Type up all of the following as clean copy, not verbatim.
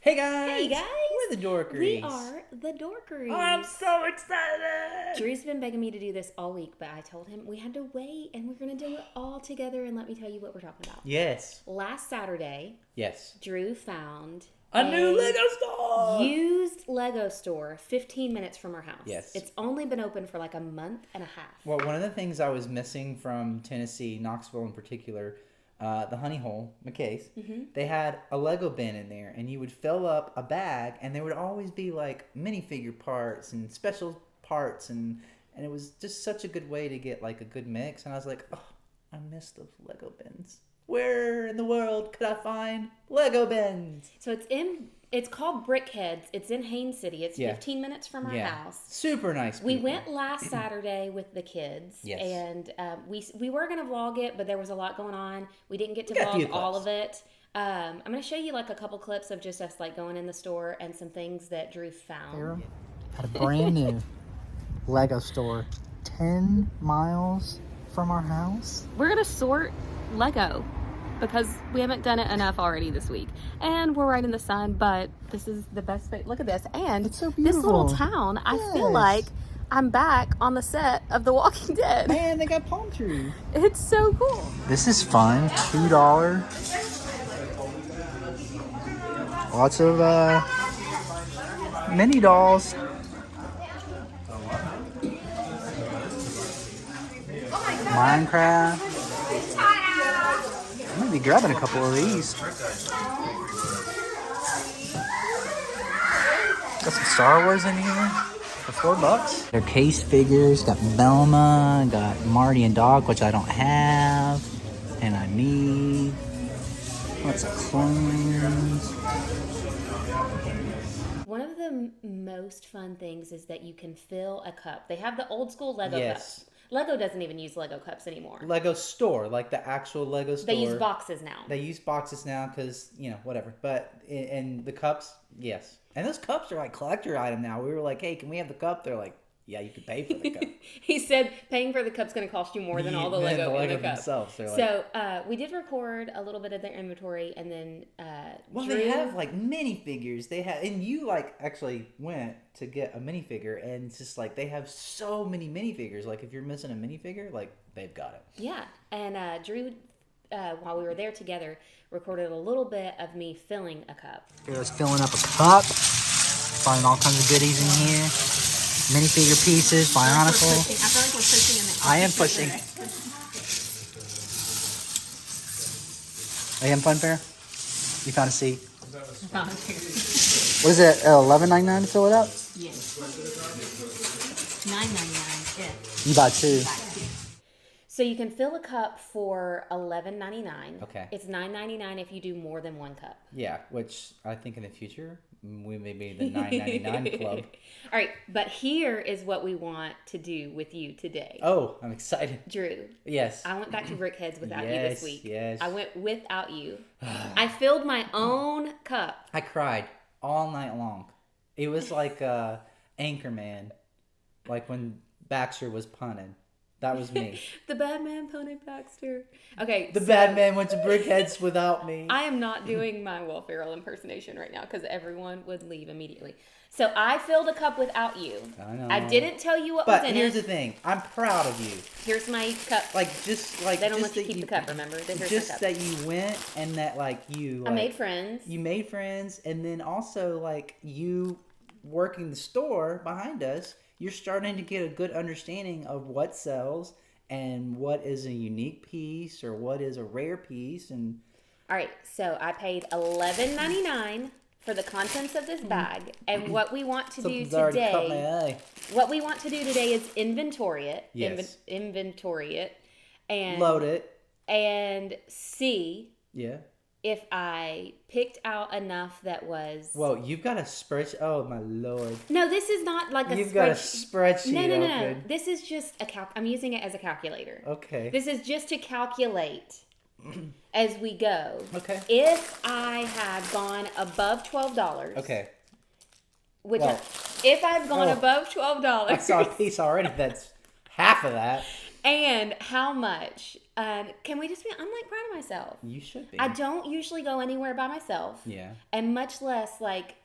Hey guys! Hey guys! We're the Dorkeries. We are the Dorkeries. Oh, I'm so excited! Drew's been begging me to do this all week, but I told him we had to wait and we're going to do it all together. And let me tell you what we're talking about. Yes. Last Saturday, Yes. Drew found A new Lego store! used Lego store 15 minutes from our house. Yes. It's only been open for like a month and a half. Well, one of the things I was missing from Tennessee, Knoxville in particular, the Honey Hole, McCase, they had a Lego bin in there, and you would fill up a bag, and there would always be like minifigure parts and special parts, and it was just such a good way to get like a good mix. And I was like, oh, I miss those Lego bins. Where in the world could I find Lego bins? So it's called Brickheads. It's in Haines City. It's 15 minutes from our house. Super nice people. We went last Saturday with the kids, and we were going to vlog it, but there was a lot going on. We didn't get to vlog all of it. I'm going to show you like a couple clips of just us like going in the store and some things that Drew found. At a brand new Lego store 10 miles from our house. We're going to sort Lego because we haven't done it enough already this week. And we're right in the sun, but this is the best space. Look at this. And It's so this beautiful. little town, I feel like I'm back on the set of The Walking Dead. Man, they got palm trees. It's so cool. This is fun. $2. Lots of mini dolls. Minecraft. I'm gonna be grabbing a couple of these. Got some Star Wars in here for $4. They're case figures. Got Velma. Got Marty and Doc, which I don't have, and I need. Lots of clones. One of the most fun things is that you can fill a cup. They have the old school Lego cups. Lego doesn't even use Lego cups anymore. Lego store, like the actual Lego store. They use boxes now. They use boxes now because, whatever. But in the cups, yes. And those cups are like collector item now. We were like, hey, can we have the cup? They're like, yeah, you can pay for the cup. He said paying for the cup's going to cost you more than all the Lego in the cup. Themselves. Like, So we did record a little bit of their inventory, and then well, Drew... they have like minifigures. They have, and you like actually went to get a minifigure, and it's just like they have so many minifigures. Like if you're missing a minifigure, like they've got it. Yeah, and Drew, while we were there together, recorded a little bit of me filling a cup. Here, I was filling up a cup. Finding all kinds of goodies in here. Minifigure pieces, Bionicle. I feel like we're pushing in the I am pushing. Are you having fun, Farrah? You found a seat. What is it? $11.99 to fill it up? Yes. $9.99. Yeah. You bought two. So you can fill a cup for $11.99. Okay. It's $9.99 if you do more than one cup. Yeah, which I think in the future we may be the $9.99 club. All right, but here is what we want to do with you today. Oh, I'm excited. Drew, Yes. I went back to Brickheads without you this week. Yes. I went without you. I filled my own cup. I cried all night long. It was like Anchorman, like when Baxter was punning. That was me. The bad man, Pony Baxter. Okay. The bad man went to Brickheads without me. I am not doing my Will Ferrell impersonation right now because everyone would leave immediately. So I filled a cup without you. I know. I didn't tell you what was But in here's it. the thing. I'm proud of you. Here's my cup. Like, just like... They don't just let you that keep the cup, remember? Here's my just cup. that you went and that, like, you... Like, I made friends. You made friends. And then also, like, you working the store behind us, you're starting to get a good understanding of what sells and what is a unique piece or what is a rare piece. And All right, so I paid $11.99 for the contents of this bag, and what we want to do something's already caught my today, eye. what we want to do today is inventory it, Yes. inventory it, and Load it. and see Yeah. if I picked out enough that was. Whoa, you've got a spreadsheet. Oh, my Lord. No, this is not like a You've got a spreadsheet. spreadsheet No. open. This is just a I'm using it as a calculator. Okay. This is just to calculate as we go. Okay. If I have gone above $12. Okay. Which Well, if I've gone oh, above I $12. saw a piece already that's half of that. And how much Can we just be? I'm like proud of myself. You should be. I don't usually go anywhere by myself. Yeah. And much less like,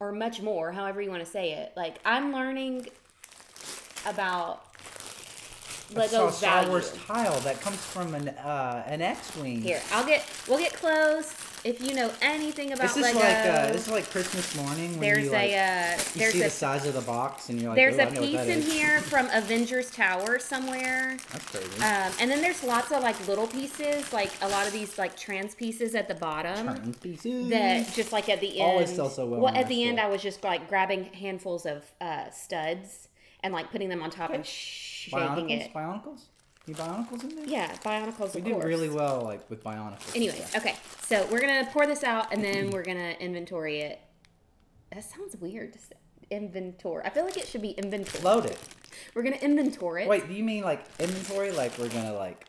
or much more, however you want to say it. Like I'm learning about Lego Star Wars value. tile that comes from an X-wing. Here, we'll get close. If you know anything about Lego, this is like Christmas morning when you see the size of the box and you're like, there's oh, a I know what piece that in is. here from Avengers Tower somewhere. That's crazy. And then there's lots of like little pieces, like a lot of these like trans pieces at the bottom. Trans pieces. That just like at the end. Always sell so well. Well, at the end, I was just like grabbing handfuls of studs and like putting them on top and shaking it. Bionicles? You Bionicles in there? Yeah, Bionicles. We do really well like with Bionicles. Anyway, okay, so we're gonna pour this out and then we're gonna inventory it. That sounds weird to say. Inventory. I feel like it should be inventory. Load it. We're gonna inventory it. Wait, do you mean like inventory? Like we're gonna like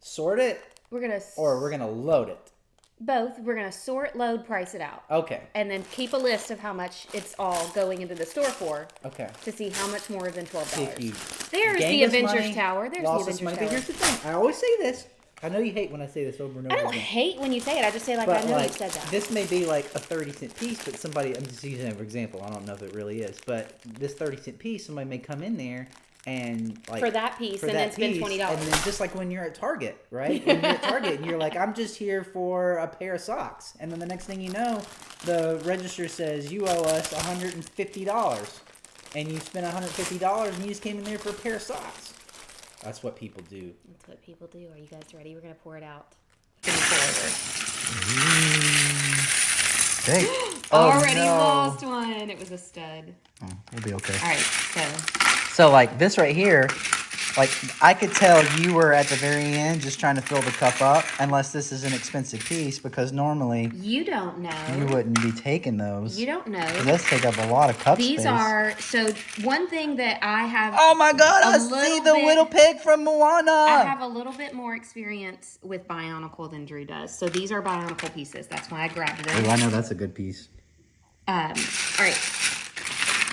sort it? We're gonna Or we're gonna load it? both. We're gonna sort, load, price it out. Okay. And then keep a list of how much it's all going into the store for. Okay. To see how much more than $12. There's Gained the us Avengers money, Tower. There's the lost us Avengers money. Tower. But here's the thing. I always say this. I know you hate when I say this over and over I don't again. hate when you say it. I just say like But I know like, you said that. this may be like a 30-cent piece, but somebody, I'm just using it for example. I don't know if it really is, but this 30-cent piece, somebody may come in there and like For that piece, and then spend $20. And then just like when you're at Target, right? When you're at Target and you're like, I'm just here for a pair of socks, and then the next thing you know, the register says you owe us $150, and you spent $150, and you just came in there for a pair of socks. That's what people do. That's what people do. Are you guys ready? We're gonna pour it out. Big. Already lost one. It was a stud. Oh, we'll be okay. All right, so So like this right here, like I could tell you were at the very end just trying to fill the cup up, unless this is an expensive piece, because normally you don't know. you wouldn't be taking those. You don't know. It does take up a lot of cup These space. are so one thing that I have. Oh my God! I a see little the bit- little pig from Moana. I have a little bit more experience with Bionicle than Drew does. So these are Bionicle pieces. That's why I grabbed them. Oh, I know that's a good piece. All right.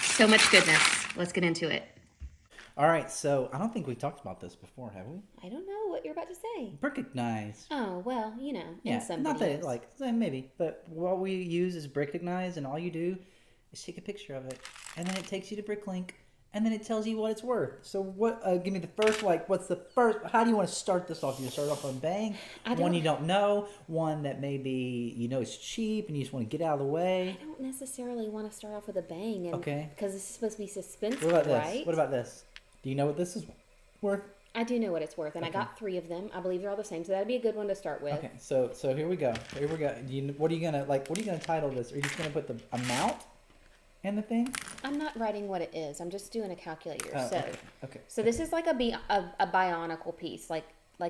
So much goodness. Let's get into it. All right, so I don't think we talked about this before, have we? I don't know what you're about to say. Brickignize. Oh, well, you know, Yeah, in some not videos. that like maybe, but what we use is Brickignize, and all you do is take a picture of it, and then it takes you to Bricklink, and then it tells you what it's worth. So what? Give me the first. Like, what's the first? How do you want to start this off? You start off on bang. One you don't know. One that maybe you know is cheap, and you just want to get out of the way. I don't necessarily want to start off with a bang. And, Okay. Because this is supposed to be suspenseful, What about this? right? What about this? Do you know what this is worth? I do know what it's worth, and I got 3 of them. I believe they're all the same, so that'd be a good one to start with. Okay, so here we go. Here we go. What are you gonna title this? Are you just gonna put the amount in the thing? I'm not writing what it is. I'm just doing a calculator. Oh, so, okay. so this is like a Bionicle piece, like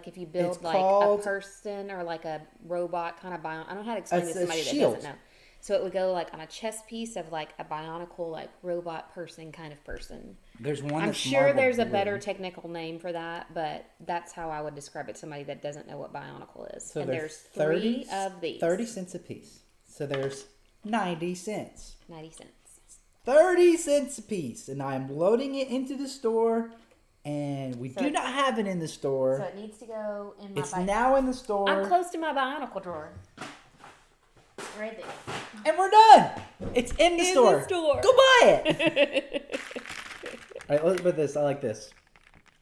if you build It's like a called- person or like a robot kind of I don't know how to explain It's this a to somebody that shield. doesn't know. So it would go like on a chess piece of like a Bionicle, like robot person kind of person. There's one. I'm that's sure marble there's a blue. better technical name for that, but that's how I would describe it to somebody that doesn't know what Bionicle is. So and there's 3 of these. 30 cents a piece. So there's 90 cents. 90 cents. 30 cents a piece. And I'm loading it into the store. And we do not have it in the store. So it needs to go in my It's now in the store. I'm close to my Bionicle drawer. Right there. And we're done. It's in the store. store. Go buy it. All right, let's put this. I like this.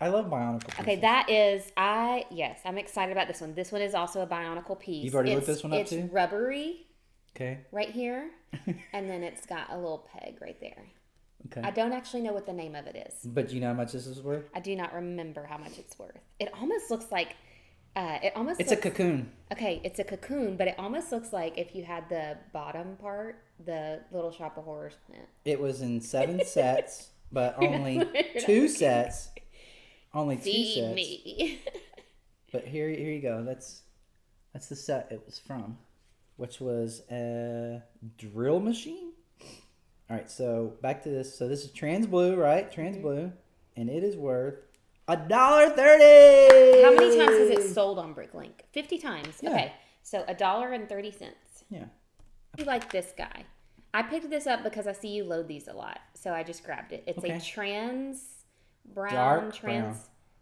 I love Bionicle pieces. Okay, that is I'm excited about this one. This one is also a Bionicle piece. You've already looked this one up too? It's rubbery Okay. right here, and then it's got a little peg right there. Okay. I don't actually know what the name of it is. But do you know how much this is worth? I do not remember how much it's worth. It almost looks like It's a cocoon. Okay, it's a cocoon, but it almost looks like if you had the bottom part, the Little Shop of Horrors plant. It was in 7 sets, but only 2 sets. Only 2 Feed sets. me. But here you go. That's the set it was from, which was a drill machine. All right, so back to this. So this is Trans Blue, right? Trans Blue, and it is worth $1.30. How many times has it sold on Bricklink? 50 times. Yeah. Okay, so $1.30. Yeah. You like this guy? I picked this up because I see you load these a lot, so I just grabbed it. It's Okay. a trans brown, Dark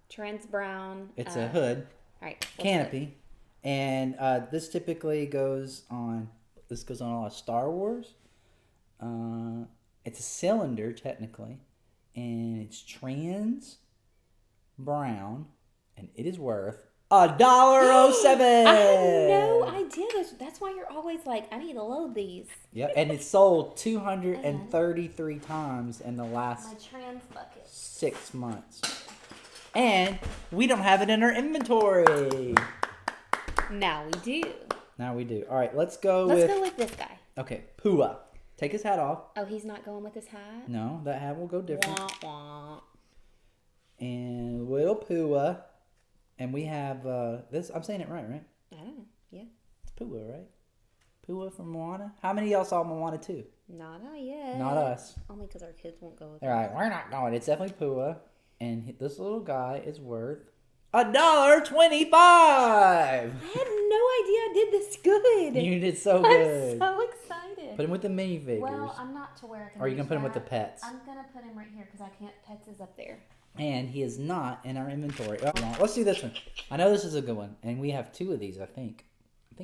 trans brown. It's a hood. right. canopy. And this typically goes on a lot of Star Wars. It's a cylinder, technically. And it's trans brown. And it is worth $1.07. I had no idea. That's why you're always like, I need to load these. Yep, and it's sold 233 times in the last My trans bucket. 6 months. And we don't have it in our inventory. Now we do. Now we do. All right, let's go with this guy. Okay, Pua. Take his hat off. Oh, he's not going with his hat? No, that hat will go different. Wah, wah. And little Pua. And we have this. I'm saying it right? I don't know. Yeah. It's Pua, right? Pua from Moana. How many of y'all saw Moana 2? Not yet. Not us. Only because our kids won't go with They're like, we're not going. It's definitely Pua. And this little guy is worth $1.25. I had no idea I did this good. You did so good. I'm so excited. Put him with the minifigures. Well, I'm not to where I can. Or are you gonna put him with the that. pets? I'm gonna put him right here because I can't. Pets is up there. And he is not in our inventory. Oh, let's do this one. I know this is a good one, and we have 2 of these. I think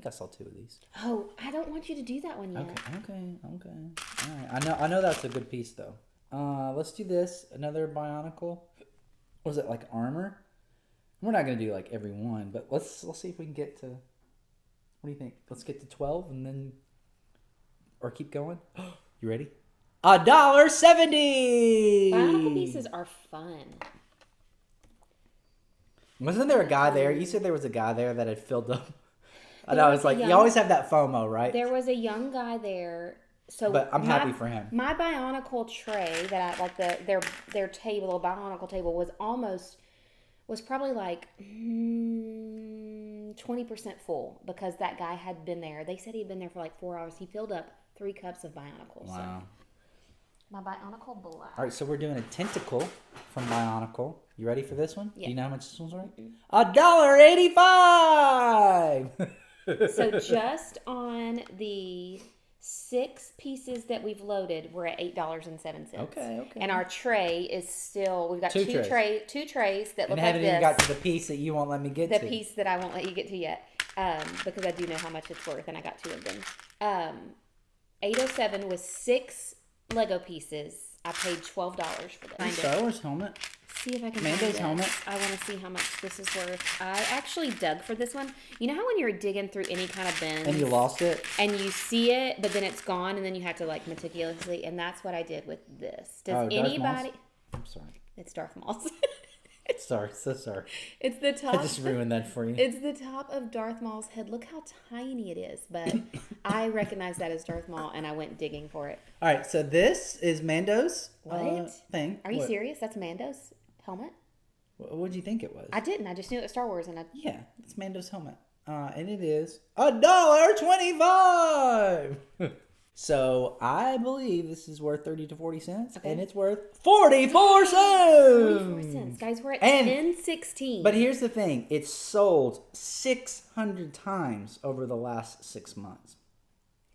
I saw 2 of these. Oh, I don't want you to do that one yet. Okay. All right. I know that's a good piece though. Let's do this. Another Bionicle. Was it like armor? We're not gonna do like every one, but let's see if we can get to. What do you think? Let's get to 12 and then, or keep going. You ready? $1.70. Bionicle pieces are fun. Wasn't there a guy there? You said there was a guy there that had filled up. I know. It's like you always have that FOMO, right? There was a young guy there. So, but I'm happy for him. My Bionicle tray that I like their table, a Bionicle table was probably like 20% full because that guy had been there. They said he'd been there for like 4 hours. He filled up 3 cups of Bionicles. Wow. So. My Bionicle Black. All right, so we're doing a tentacle from Bionicle. You ready for this one? Yeah. Do you know how much this one's worth? $1.85. So just on the 6 pieces that we've loaded, we're at $8.07. Okay. And our tray is still, we've got two trays that look like this. And haven't even got to the piece that you won't let me get to. The piece that I won't let you get to yet, because I do know how much it's worth, and I got 2 of them. $8.07 was 6 Lego pieces. I paid $12 for this. Star Wars helmet. See if I can Mando's find this. helmet. I want to see how much this is worth. I actually dug for this one. You know how when you're digging through any kind of bin And you lost it? and you see it, but then it's gone, and then you have to like meticulously, and that's what I did with this. Does anybody? I'm sorry. It's Darth Maul's. Sorry, so sorry. It's the top. I just ruined that for you. It's the top of Darth Maul's head. Look how tiny it is, but I recognize that as Darth Maul, and I went digging for it. All right, so this is Mando's thing. Are you serious? That's Mando's helmet? What did you think it was? I didn't. I just knew it was Star Wars, and Yeah, it's Mando's helmet. And it is $1.25. So I believe this is worth 30 to 40 cents, and it's worth 44 cents. 44 cents, guys. We're at 10.16. But here's the thing: it's sold 600 times over the last 6 months.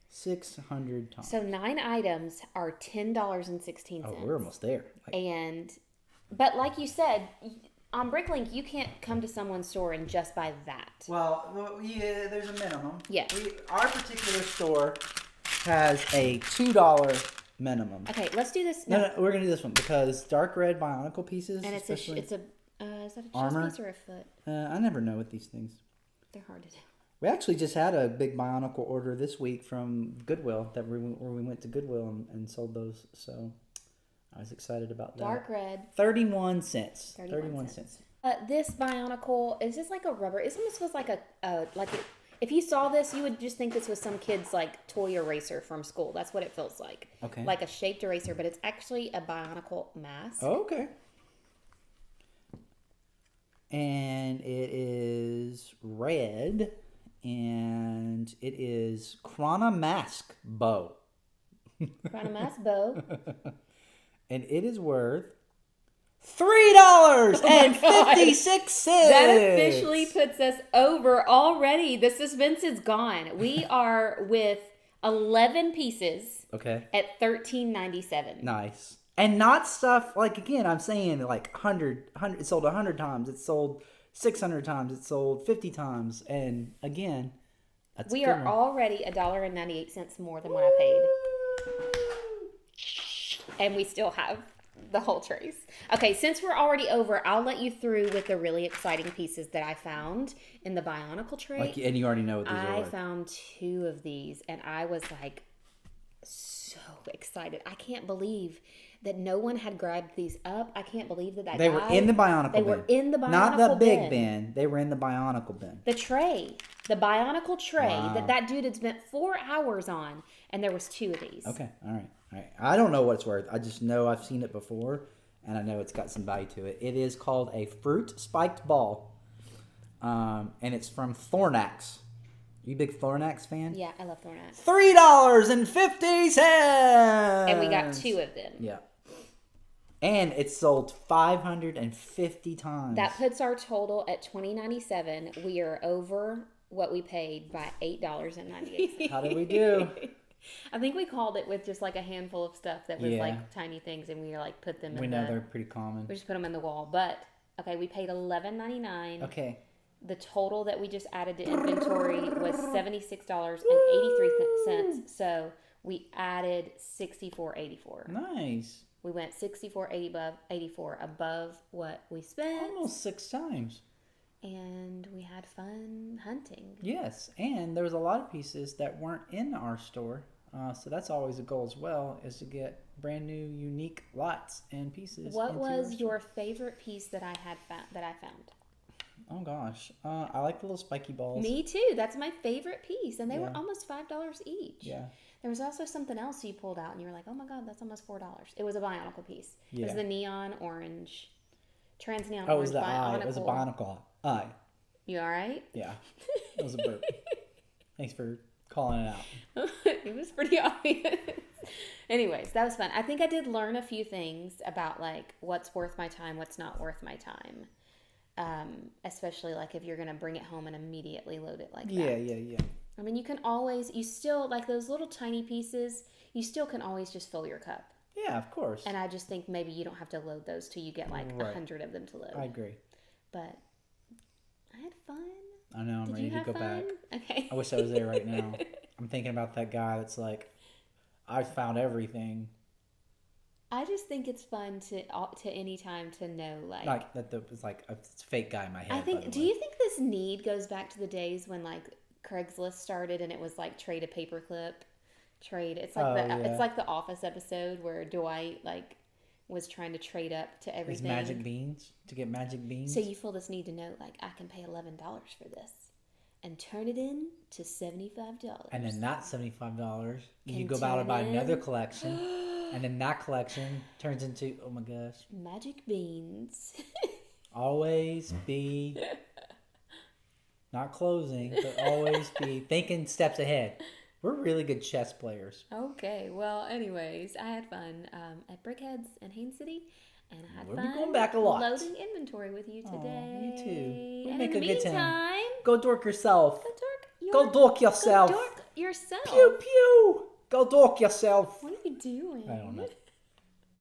600 times. So 9 items are $10.16. Oh, we're almost there. But like you said, on Bricklink, you can't come to someone's store and just buy that. Well, yeah, there's a minimum. Yeah. Our particular store has a $2 minimum. Okay, let's do this. No, we're gonna do this one because dark red Bionicle pieces, and is that a chest armor piece or a foot? I never know with these things. They're hard to do. We actually just had a big Bionicle order this week from Goodwill where we went to Goodwill and sold those. So I was excited about that. Dark red. 31 cents. 31 cents. This Bionicle is just like a rubber. It almost feels like if you saw this, you would just think this was some kid's like toy eraser from school. That's what it feels like. Okay. Like a shaped eraser, but it's actually a Bionicle mask. Oh, okay. And it is red, and it is Krana Mask Bow. Krana Mask Bow. And it is worth $3.56. That officially puts us over already. The suspense is gone. We are with 11 pieces. Okay. At $13.97. Nice. And not stuff like, again, I'm saying like 100 it's sold 100 times. It's sold 600 times it's sold, 50 times. And again, that's we are already $1.98 more than what I paid. And we still have the whole trays. Okay, since we're already over, I'll let you through with the really exciting pieces that I found in the Bionicle tray. And you already know what these are. I found 2 of these, and I was like so excited. I can't believe that no one had grabbed these up. I can't believe that they were in the Bionicle bin. They were in the Bionicle bin. Not the big bin. They were in the Bionicle bin. The tray. The Bionicle tray that dude had spent 4 hours on, and there was 2 of these. Okay, all right. I don't know what it's worth. I just know I've seen it before, and I know it's got some value to it. It is called a fruit spiked ball, and it's from Thornax. You a big Thornax fan? Yeah, I love Thornax. $3.50. And we got 2 of them. Yeah. And it's sold 550 times. That puts our total at $20.97. We are over what we paid by $8.98. How did we do? I think we called it with just like a handful of stuff that was like tiny things, and we like put them in. We know they're pretty common. We just put them in the wall, but okay, we paid $11.99. Okay. The total that we just added to inventory was $76.83. So we added $64.84. Nice. We went $64.84 above what we spent. Almost 6 times. And we had fun hunting. Yes, and there was a lot of pieces that weren't in our store. So that's always a goal as well, is to get brand new, unique lots and pieces. What was your favorite piece that I found? Oh gosh, I like the little spiky balls. Me too. That's my favorite piece, and they were almost $5 each. Yeah. There was also something else you pulled out, and you were like, "Oh my God, that's almost $4." It was a Bionicle piece. Yeah. It was the neon orange, trans-neon orange. Oh, it was the eye. It was a Bionicle eye. You all right? Yeah. It was a burp. Thanks for calling it out. It was pretty obvious. Anyways, that was fun. I think I did learn a few things about like what's worth my time, what's not worth my time. Especially like if you're going to bring it home and immediately load it like that. Yeah. I mean, you still, like those little tiny pieces, you still can always just fill your cup. Yeah, of course. And I just think maybe you don't have to load those till you get like 100 of them to load. I agree. But I had fun. I know, I'm ready to go back. Okay. I wish I was there right now. I'm thinking about that guy that's like, I found everything. I just think it's fun to any time to know like that it's like a fake guy in my head. I think. Do you think this need goes back to the days when like Craigslist started and it was like trade a paperclip, trade? It's like it's like the Office episode where Dwight like was trying to trade up to everything. His magic beans to get magic beans. So you feel this need to know like I can pay $11 for this and turn it in to $75. And then that $75, you go out and buy another collection. And then that collection turns into, oh my gosh. Magic beans. Always be, not closing, but always be thinking steps ahead. We're really good chess players. Okay, well, anyways, I had fun at Brickheads in Haines City. And I had fun. We'll be going back a lot. Loading inventory with you today. Me too. We'll and make in a the good time. meantime, go dork yourself. Go dork yourself. Go dork yourself. Pew pew. Go dork yourself. What are you doing? I don't know.